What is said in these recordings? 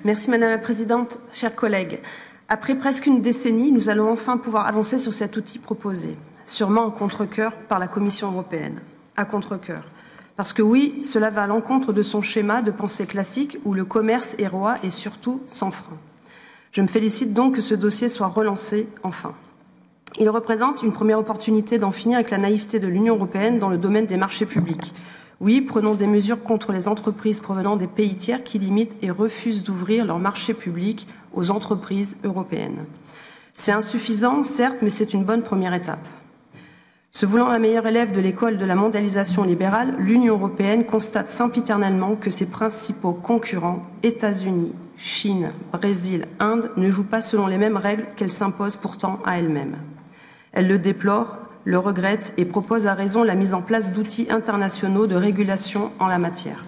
Merci Madame la Présidente, chers collègues. Après presque une décennie, nous allons enfin pouvoir avancer sur cet outil proposé, sûrement en contre-cœur par la Commission européenne. À contre-cœur. Parce que oui, cela va à l'encontre de son schéma de pensée classique où le commerce est roi et surtout sans frein. Je me félicite donc que ce dossier soit relancé enfin. Il représente une première opportunité d'en finir avec la naïveté de l'Union européenne dans le domaine des marchés publics. Oui, prenons des mesures contre les entreprises provenant des pays tiers qui limitent et refusent d'ouvrir leurs marchés publics aux entreprises européennes. C'est insuffisant, certes, mais c'est une bonne première étape. Se voulant la meilleure élève de l'école de la mondialisation libérale, l'Union européenne constate sempiternellement que ses principaux concurrents, États-Unis, Chine, Brésil, Inde, ne jouent pas selon les mêmes règles qu'elle s'impose pourtant à elle-même. Elle le déplore, le regrette et propose à raison la mise en place d'outils internationaux de régulation en la matière.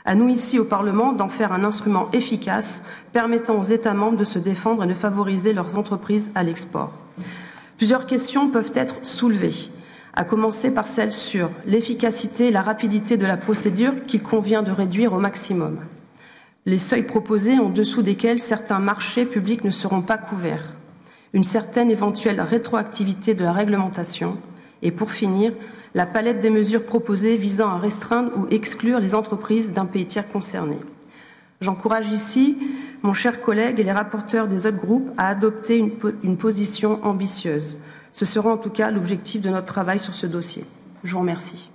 À nous ici au Parlement d'en faire un instrument efficace permettant aux États membres de se défendre et de favoriser leurs entreprises à l'export. Plusieurs questions peuvent être soulevées, à commencer par celle sur l'efficacité et la rapidité de la procédure qu'il convient de réduire au maximum. Les seuils proposés en dessous desquels certains marchés publics ne seront pas couverts. Une certaine éventuelle rétroactivité de la réglementation et, pour finir, la palette des mesures proposées visant à restreindre ou exclure les entreprises d'un pays tiers concerné. J'encourage ici mon cher collègue et les rapporteurs des autres groupes à adopter une position ambitieuse. Ce sera en tout cas l'objectif de notre travail sur ce dossier. Je vous remercie.